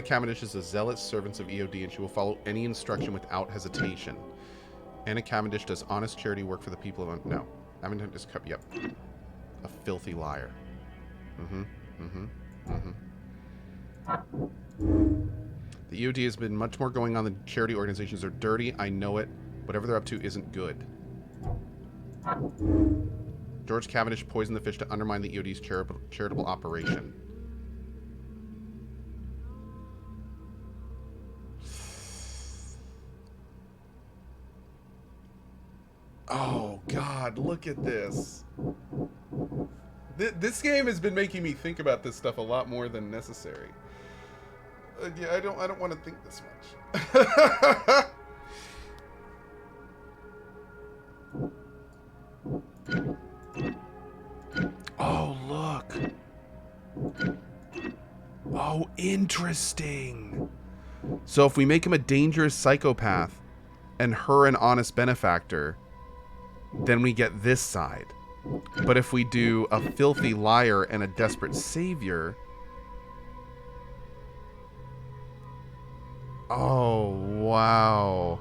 Anna Cavendish is a zealous servant of EOD, and she will follow any instruction without hesitation. Anna Cavendish does honest charity work for the people of... No. Cavendish is... Yep. A filthy liar. The EOD has been much more going on than charity organizations are dirty. I know it. Whatever they're up to isn't good. George Cavendish poisoned the fish to undermine the EOD's charitable operation. Oh, God, look at this. This game has been making me think about this stuff a lot more than necessary. Yeah, I don't want to think this much. Oh, look. Oh, interesting. So if we make him a dangerous psychopath and her an honest benefactor, then we get this side. But if we do a filthy liar and a desperate savior... Oh, wow.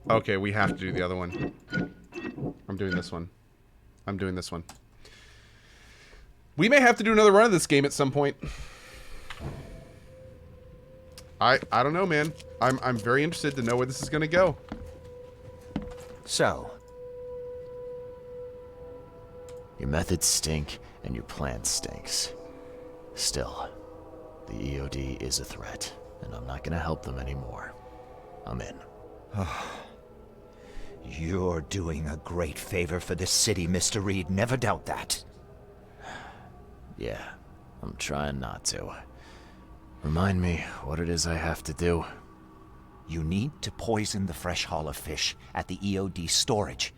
Okay, we have to do the other one. I'm doing this one. I'm doing this one. We may have to do another run of this game at some point. I don't know, man. I'm very interested to know where this is going to go. So, your methods stink and your plan stinks. Still, the EOD is a threat, and I'm not going to help them anymore. I'm in. You're doing a great favor for this city, Mr. Reed. Never doubt that. Yeah, I'm trying not to. Remind me what it is I have to do. You need to poison the fresh haul of fish at the EOD storage.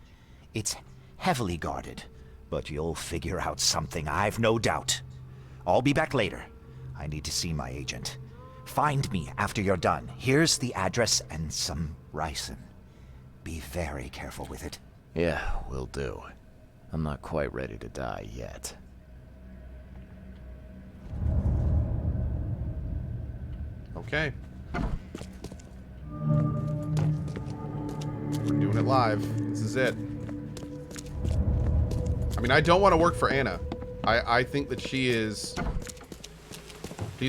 It's heavily guarded, but you'll figure out something, I've no doubt. I'll be back later. I need to see my agent. Find me after you're done. Here's the address and some ricin. Be very careful with it. Yeah, will do. I'm not quite ready to die yet. Okay. We're doing it live. This is it. I mean, I don't want to work for Anna. I think that she's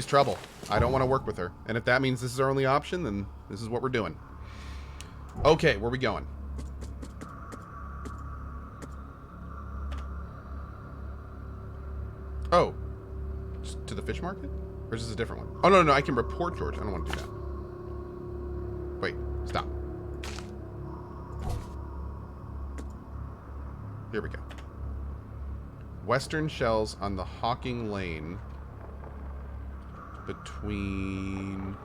trouble. I don't want to work with her. And if that means this is our only option, then this is what we're doing. Okay, where are we going? Oh. Just to the fish market? Or is this a different one? Oh, no, no, I can report George. I don't want to do that. Wait, stop. Here we go. Western shells on the Hawking Lane between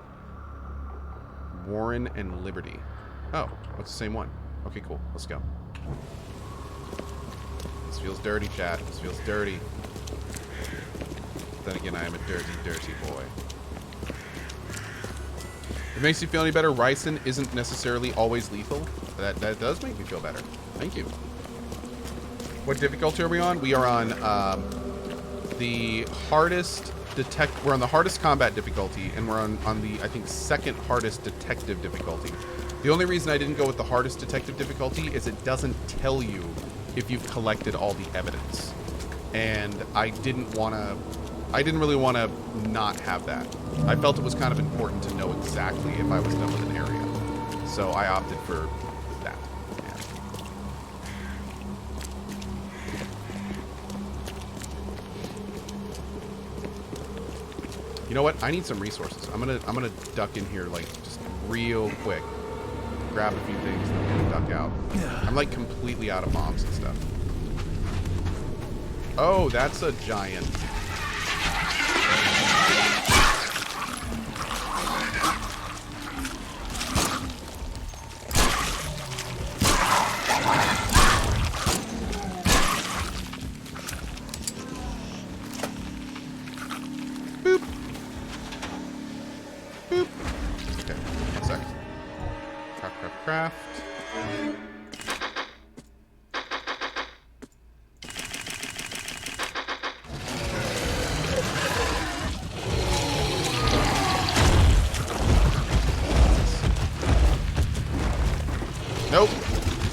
Warren and Liberty. Oh, what's the same one? Okay, cool. Let's go. This feels dirty, chat. This feels dirty. Then again, I am a dirty, dirty boy. If it makes you feel any better, ricin isn't necessarily always lethal. That does make me feel better. Thank you. What difficulty are we on? We are on the hardest we're on the hardest combat difficulty, and we're on the, I think, second hardest detective difficulty. The only reason I didn't go with the hardest detective difficulty is it doesn't tell you if you've collected all the evidence. And I didn't really want to not have that. I felt it was kind of important to know exactly if I was done with an area. So I opted for that. Yeah. You know what? I need some resources. I'm gonna duck in here like just real quick. Grab a few things and then duck out. I'm like completely out of bombs and stuff. Oh, that's a giant. Boop. Boop. Okay, 1 second.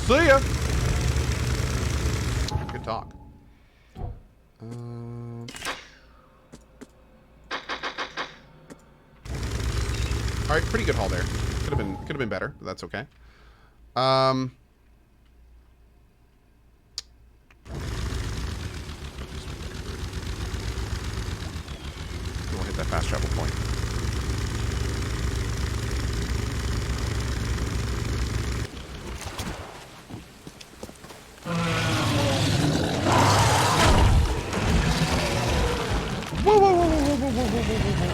See ya. Good talk. All right, pretty good haul there. Could have been better, but that's okay. We'll hit that fast travel point. Whoa, whoa, whoa, whoa, whoa, whoa, whoa, whoa, whoa, whoa.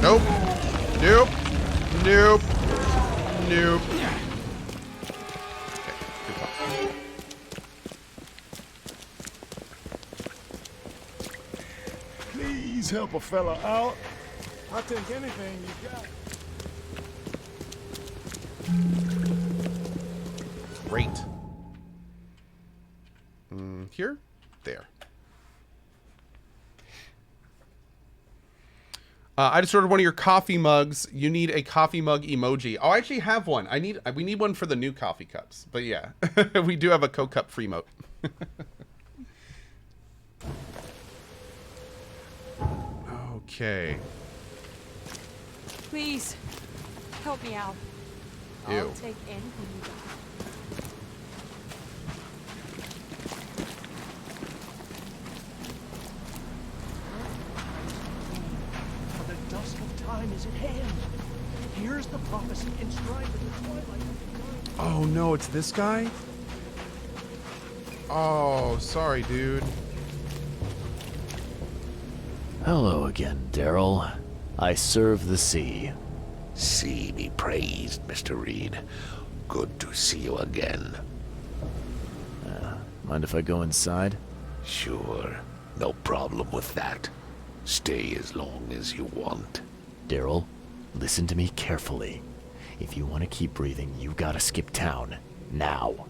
Nope. Nope. Nope. Nope. Okay, good talk. Please help a fella out. I'll take anything you got. Great. Here? There. I just ordered one of your coffee mugs. You need a coffee mug emoji. Oh, I actually have one. We need one for the new coffee cups. But yeah, we do have a Cohh cup free mote. Okay. Please, help me out. Ew. I'll take anything you got. For the dusk of time is at hand. Here's the prophecy inscribed in the twilight of the night. Oh no, it's this guy? Oh, sorry, dude. Hello again, Daryl. I serve the sea. Sea be praised, Mr. Reed. Good to see you again. Mind if I go inside? Sure, no problem with that. Stay as long as you want. Daryl, listen to me carefully. If you want to keep breathing, you gotta skip town. Now.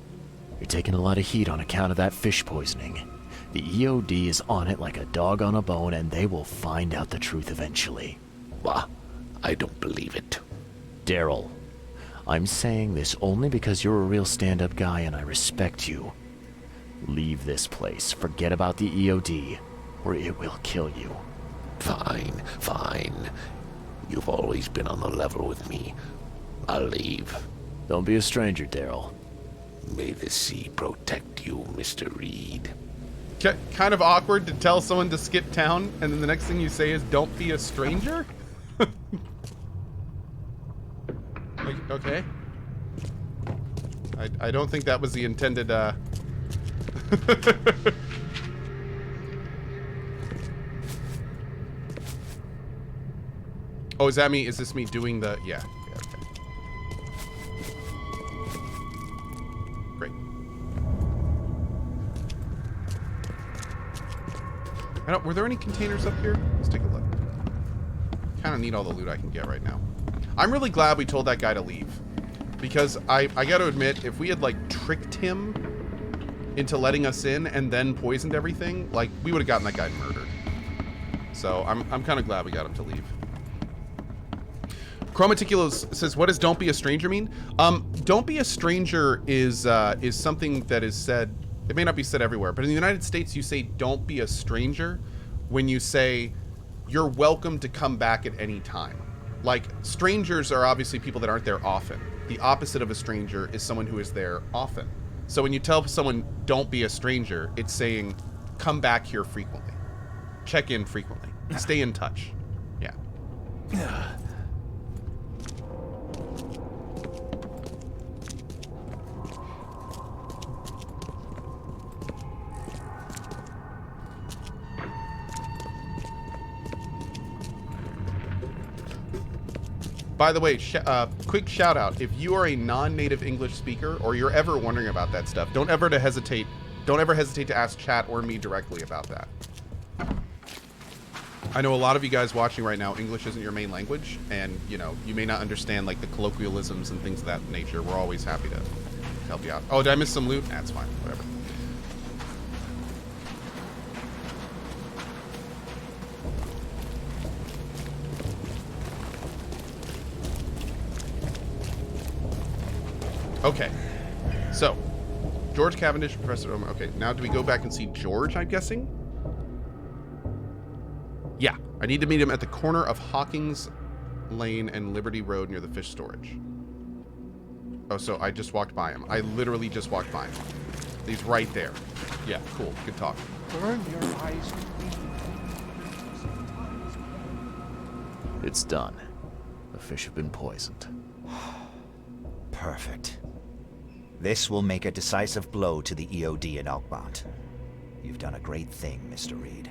You're taking a lot of heat on account of that fish poisoning. The EOD is on it like a dog on a bone, and they will find out the truth eventually. Bah, I don't believe it. Daryl, I'm saying this only because you're a real stand-up guy and I respect you. Leave this place, forget about the EOD, or it will kill you. Fine, fine. You've always been on the level with me. I'll leave. Don't be a stranger, Daryl. May the sea protect you, Mr. Reed. Kind of awkward to tell someone to skip town, and then the next thing you say is, don't be a stranger? Like, okay. I don't think that was the intended, Oh, is that me? Is this me doing the... Yeah, okay. Great. Were there any containers up here? Let's take a look. Kind of need all the loot I can get right now. I'm really glad we told that guy to leave. Because I gotta admit, if we had, like, tricked him into letting us in and then poisoned everything, like, we would have gotten that guy murdered. So I'm kind of glad we got him to leave. Chromaticulos says, what does don't be a stranger mean? Don't be a stranger is something that is said, it may not be said everywhere, but in the United States you say don't be a stranger when you say you're welcome to come back at any time. Like, strangers are obviously people that aren't there often. The opposite of a stranger is someone who is there often. So when you tell someone don't be a stranger, it's saying come back here frequently. Check in frequently. Stay in touch. Yeah. By the way, quick shout out. If you are a non-native English speaker or you're ever wondering about that stuff, don't ever hesitate to ask chat or me directly about that. I know a lot of you guys watching right now, English isn't your main language, and you know, you may not understand like the colloquialisms and things of that nature. We're always happy to help you out. Oh, did I miss some loot? That's fine, whatever. Okay. So, George Cavendish, Professor... Okay, now do we go back and see George, I'm guessing? Yeah. I need to meet him at the corner of Hawkins Lane and Liberty Road near the fish storage. Oh, so I just walked by him. I literally just walked by him. He's right there. Yeah, cool. Good talk. Burn your eyes. It's done. The fish have been poisoned. Perfect. This will make a decisive blow to the EOD in Alkmaar. You've done a great thing, Mr. Reed.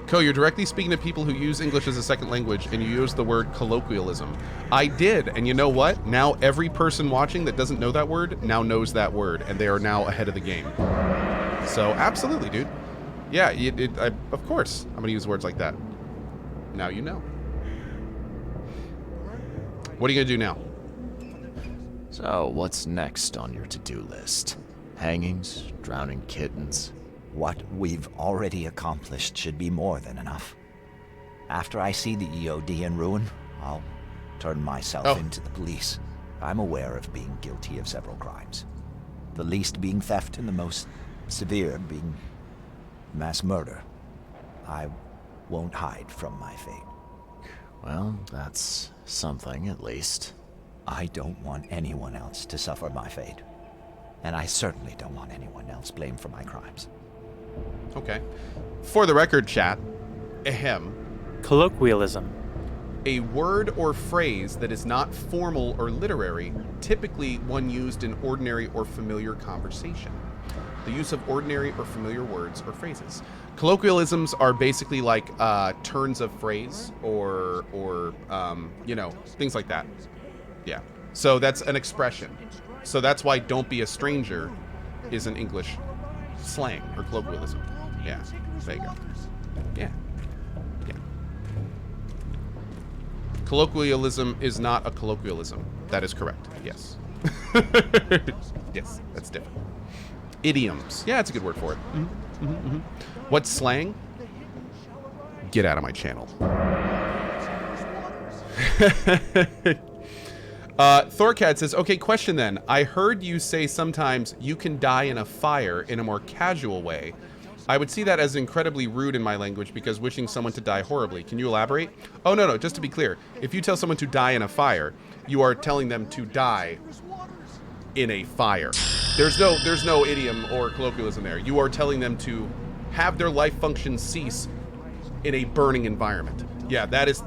Cohh, you're directly speaking to people who use English as a second language, and you use the word colloquialism. I did, and you know what? Now every person watching that doesn't know that word now knows that word, and they are now ahead of the game. So, absolutely, dude. Yeah, of course I'm going to use words like that. Now you know. What are you going to do now? So, what's next on your to-do list? Hangings? Drowning kittens? What we've already accomplished should be more than enough. After I see the EOD in ruin, I'll turn myself into the police. I'm aware of being guilty of several crimes. The least being theft and the most severe being mass murder. I won't hide from my fate. Well, that's something, at least. I don't want anyone else to suffer my fate. And I certainly don't want anyone else blamed for my crimes. Okay. For the record, chat, ahem. Colloquialism. A word or phrase that is not formal or literary, typically one used in ordinary or familiar conversation. The use of ordinary or familiar words or phrases. Colloquialisms are basically like turns of phrase or you know, things like that. Yeah. So that's an expression. So that's why "don't be a stranger" is an English slang or colloquialism. Yeah. There you go. Yeah. Yeah. Colloquialism is not a colloquialism. That is correct. Yes. Yes, that's different. Idioms. Yeah, that's a good word for it. What's slang? Get out of my channel. Thorcat says, okay, question then. I heard you say sometimes you can die in a fire in a more casual way. I would see that as incredibly rude in my language because wishing someone to die horribly. Can you elaborate? Oh, no, just to be clear. If you tell someone to die in a fire, you are telling them to die in a fire. There's no idiom or colloquialism there. You are telling them to have their life function cease in a burning environment. Yeah, that's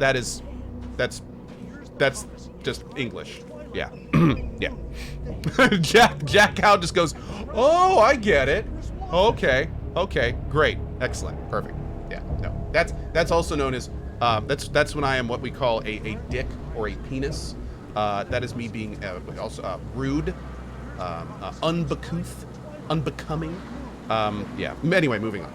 just English. Yeah. Yeah. Jack Cow just goes, oh, I get it. Okay, great, excellent, perfect. Yeah, no, that's also known as that's when I am what we call a dick or a penis. That is me being also rude, uncouth, unbecoming. Yeah. Anyway, moving on.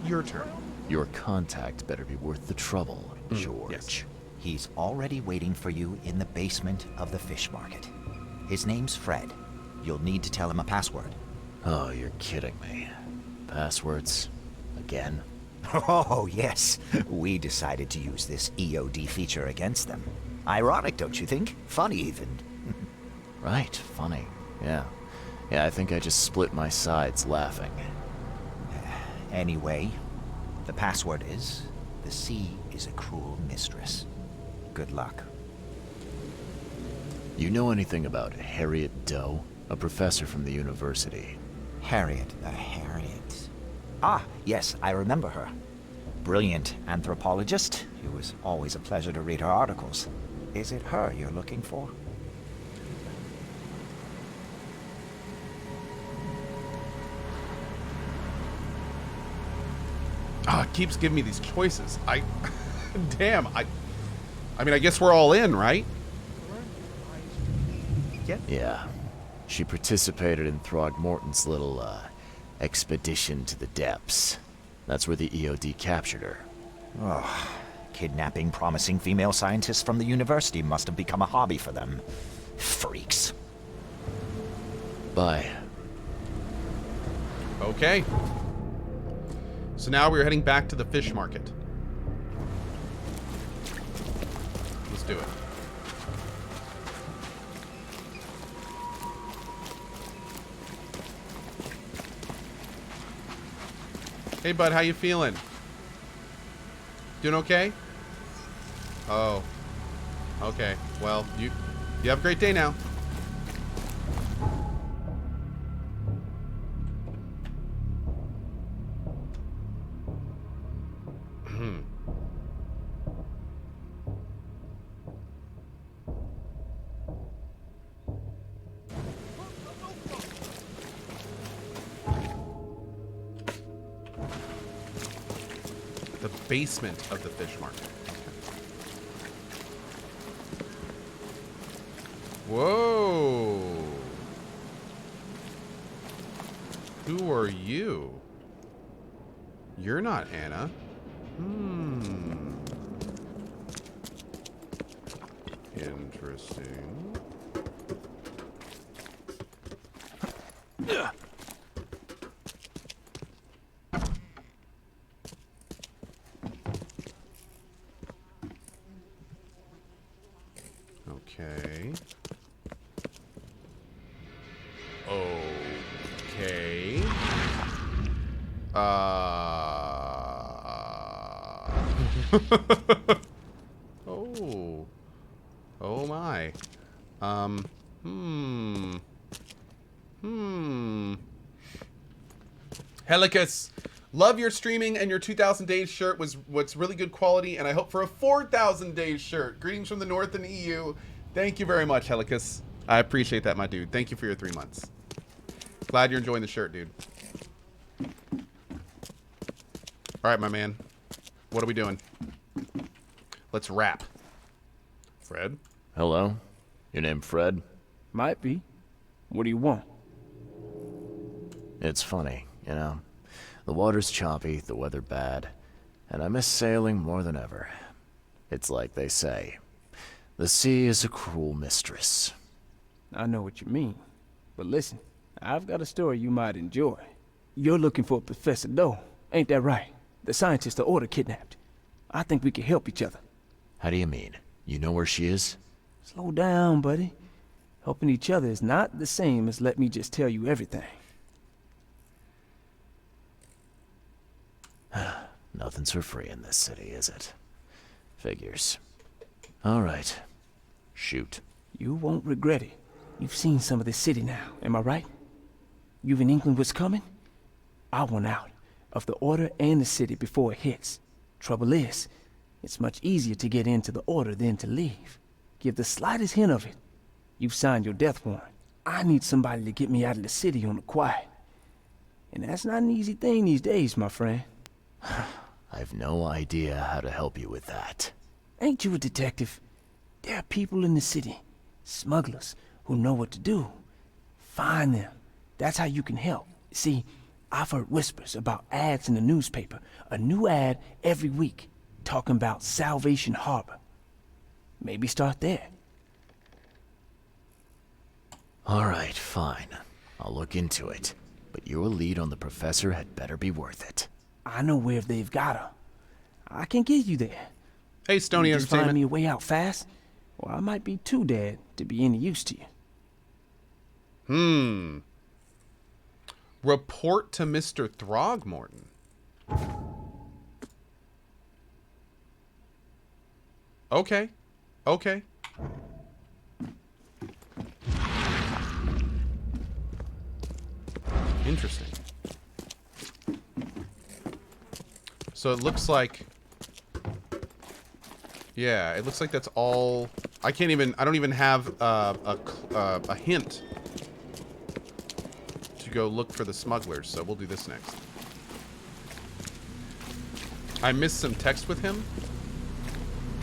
Your turn. Your contact better be worth the trouble, George. Yes. He's already waiting for you in the basement of the fish market. His name's Fred. You'll need to tell him a password. Oh, you're kidding me. Passwords? Again? Oh, yes. We decided to use this EOD feature against them. Ironic, don't you think? Funny, even. Right, funny. Yeah, I think I just split my sides laughing. Anyway, the password is, the sea is a cruel mistress. Good luck. You know anything about Harriet Doe? A professor from the university. Harriet. Ah, yes, I remember her. Brilliant anthropologist. It was always a pleasure to read her articles. Is it her you're looking for? It keeps giving me these choices. Damn, I mean, I guess we're all in, right? Yeah. She participated in Throgmorton's little, expedition to the depths. That's where the EOD captured her. Oh, kidnapping promising female scientists from the university must have become a hobby for them. Freaks. Bye. Okay. So now we're heading back to the fish market. Let's do it. Hey, bud, how you feeling? Doing okay? Oh. Okay. Well, you have a great day now. The basement of the fish market. Whoa. Who are you? You're not Anna. Interesting. Okay. Okay. Oh. Oh my. Helicus, love your streaming, and your 2,000 days shirt was what's really good quality, and I hope for a 4,000 days shirt. Greetings from the North and EU. Thank you very much, Helicus. I appreciate that, my dude. Thank you for your 3 months. Glad you're enjoying the shirt, dude. All right, my man. What are we doing? Let's rap. Fred? Hello? Your name Fred? Might be. What do you want? It's funny, you know. The water's choppy, the weather bad, and I miss sailing more than ever. It's like they say, the sea is a cruel mistress. I know what you mean. But listen, I've got a story you might enjoy. You're looking for Professor Doe, ain't that right? The scientist the Order kidnapped. I think we can help each other. How do you mean? You know where she is? Slow down, buddy. Helping each other is not the same as let me just tell you everything. Nothing's for free in this city, is it? Figures. All right. Shoot. You won't regret it. You've seen some of this city now, am I right? You've in England what's coming? I want out of the Order and the city before it hits. Trouble is, it's much easier to get into the Order than to leave. Give the slightest hint of it. You've signed your death warrant. I need somebody to get me out of the city on the quiet. And that's not an easy thing these days, my friend. I've no idea how to help you with that. Ain't you a detective? There are people in the city, smugglers, who know what to do. Find them. That's how you can help. See, I've heard whispers about ads in the newspaper. A new ad every week, talking about Salvation Harbor. Maybe start there. All right, fine. I'll look into it. But your lead on the professor had better be worth it. I know where they've got her. I can get you there. Hey, Stony You just find Entertainment. me a way out fast, or I might be too dead to be any use to you. Report to Mr. Throgmorton. Okay. Okay. Interesting. So it looks like... Yeah, it looks like that's all... I don't even have a hint to go look for the smugglers, so we'll do this next. I missed some text with him.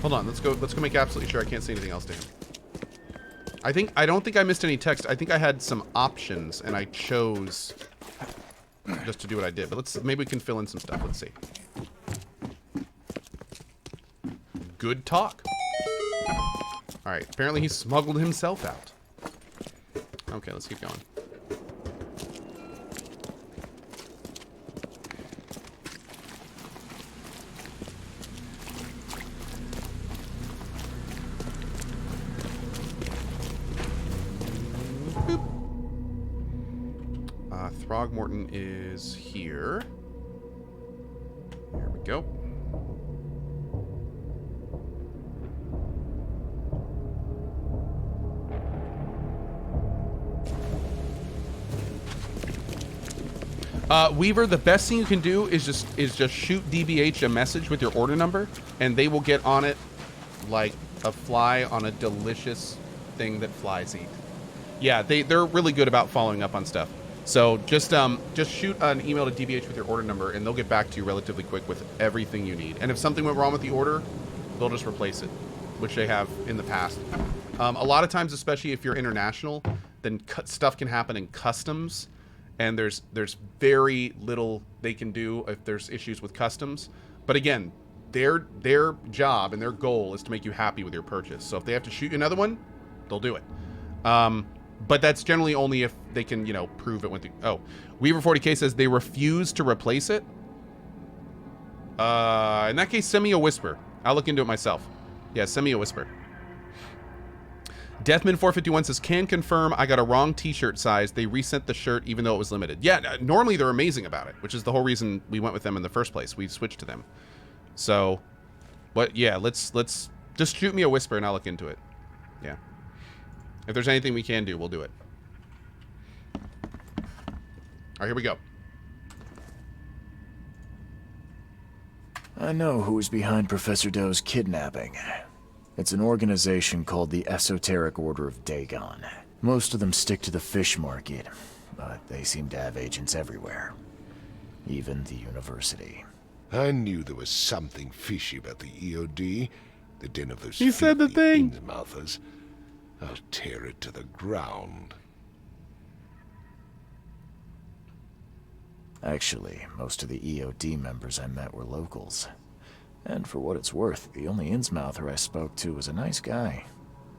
Hold on, let's go make absolutely sure I can't say anything else to him. I don't think I missed any text. I think I had some options and I chose just to do what I did. But maybe we can fill in some stuff. Let's see. Good talk. All right, apparently he smuggled himself out. Okay, let's keep going. Throgmorton is here. go. Weaver, the best thing you can do is just shoot DBH a message with your order number, and they will get on it like a fly on a delicious thing that flies eat. Yeah, they're really good about following up on stuff. So just shoot an email to DBH with your order number, and they'll get back to you relatively quick with everything you need. And if something went wrong with the order, they'll just replace it, which they have in the past. A lot of times, especially if you're international, then stuff can happen in customs, and there's very little they can do if there's issues with customs. But again, their job and their goal is to make you happy with your purchase. So if they have to shoot you another one, they'll do it. But that's generally only if they can, prove it went through. Oh, Weaver 40K says they refuse to replace it. In that case, send me a whisper. I'll look into it myself. Yeah, send me a whisper. Deathman451 says, can confirm I got a wrong t-shirt size. They resent the shirt even though it was limited. Yeah, normally they're amazing about it, which is the whole reason we went with them in the first place. We switched to them. So, but yeah, let's just shoot me a whisper and I'll look into it. Yeah. If there's anything we can do, we'll do it. All right, here we go. I know who's behind Professor Doe's kidnapping. It's an organization called the Esoteric Order of Dagon. Most of them stick to the fish market, but they seem to have agents everywhere. Even the university. I knew there was something fishy about the EOD. The den of those He said the thing. Innsmouthers. I'll tear it to the ground. Actually, most of the EOD members I met were locals. And for what it's worth, the only Innsmouther I spoke to was a nice guy.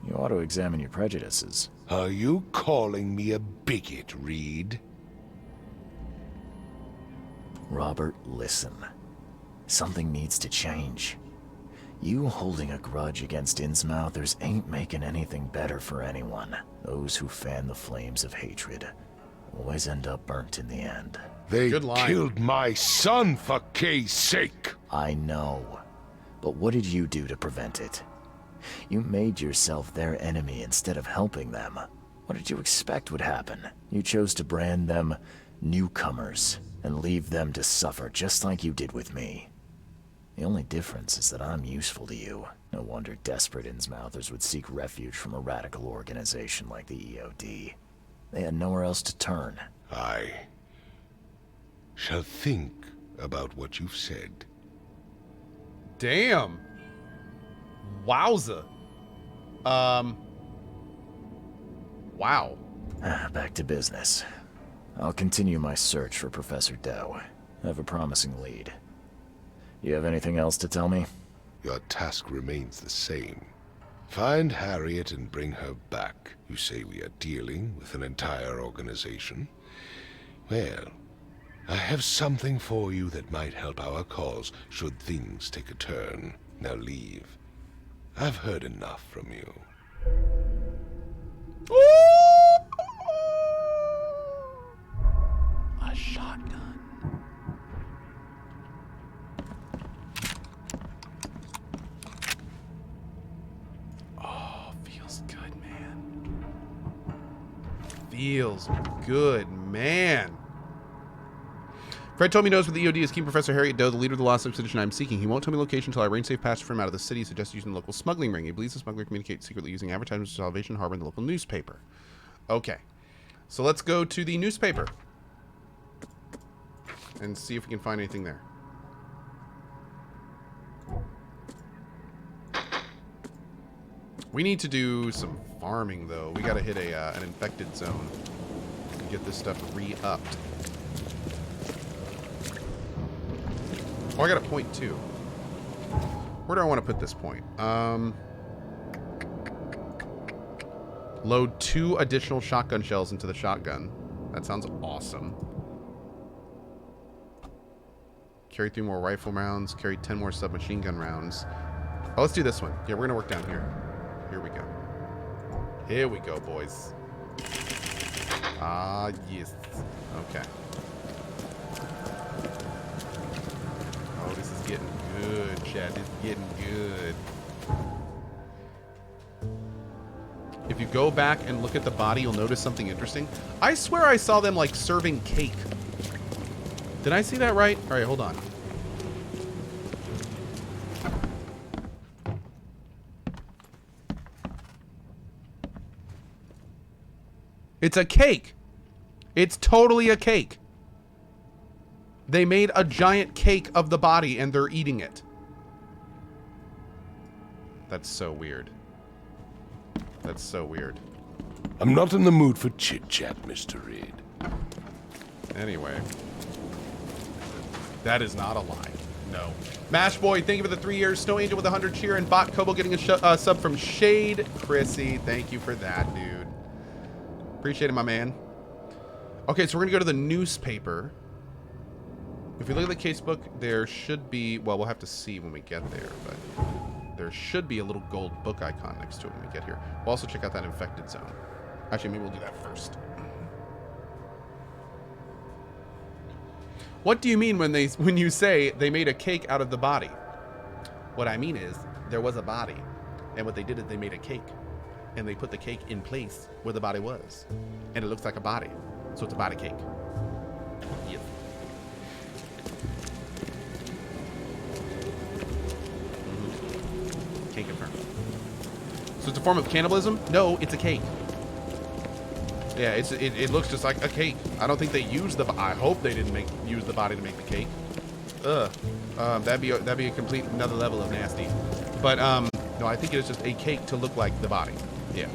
You ought to examine your prejudices. Are you calling me a bigot, Reed? Robert, listen. Something needs to change. You holding a grudge against Innsmouthers ain't making anything better for anyone. Those who fan the flames of hatred always end up burnt in the end. They Good line. killed my son for Kay's sake. I know. But what did you do to prevent it? You made yourself their enemy instead of helping them. What did you expect would happen? You chose to brand them newcomers and leave them to suffer just like you did with me. The only difference is that I'm useful to you. No wonder desperate Innsmouthers would seek refuge from a radical organization like the EOD. They had nowhere else to turn. I shall think about what you've said. Damn. Wowza. Wow. Back to business. I'll continue my search for Professor Doe. I have a promising lead. You have anything else to tell me? Your task remains the same. Find Harriet and bring her back. You say we are dealing with an entire organization? Well, I have something for you that might help our cause should things take a turn. Now leave. I've heard enough from you. A shotgun. Oh, feels good, man. Feels good, man. Fred told me he knows where the EOD is keeping Professor Harriet Doe, the leader of the lost expedition I'm seeking. He won't tell me location until I arrange safe passage for him out of the city. He suggests using the local smuggling ring. He believes the smuggler communicates secretly using advertisements of Salvation Harbor in the local newspaper. Okay. So let's go to the newspaper and see if we can find anything there. We need to do some farming, though. We gotta hit an infected zone and get this stuff re-upped. Oh, I got a point, too. Where do I want to put this point? Load 2 additional shotgun shells into the shotgun. That sounds awesome. Carry 3 more rifle rounds. Carry 10 more submachine gun rounds. Oh, let's do this one. Yeah, we're going to work down here. Here we go. Here we go, boys. Ah, yes. Okay. Oh, this is getting good, Chad. It's getting good. If you go back and look at the body, you'll notice something interesting. I swear I saw them, like, serving cake. Did I see that right? All right, hold on. It's a cake. It's totally a cake. They made a giant cake of the body and they're eating it. That's so weird. That's so weird. I'm not in the mood for chit-chat, Mr. Reed. Anyway. That is not a lie. No. Mash Boy, thank you for the 3 years. Snow Angel with 100 cheer. And Bot Kobo getting a sub from Shade. Chrissy, thank you for that, dude. Appreciate it, my man. Okay, so we're going to go to the newspaper. If we look at the casebook, there should be... Well, we'll have to see when we get there, but... There should be a little gold book icon next to it when we get here. We'll also check out that infected zone. Actually, maybe we'll do that first. What do you mean when you say they made a cake out of the body? What I mean is, there was a body. And what they did is they made a cake. And they put the cake in place where the body was. And it looks like a body. So it's a body cake. Yes. Can't confirm. So it's a form of cannibalism? No, it's a cake. Yeah, it looks just like a cake. I don't think they used the. I hope they didn't use the body to make the cake. Ugh. That'd be a complete another level of nasty. But no, I think it is just a cake to look like the body. Yeah.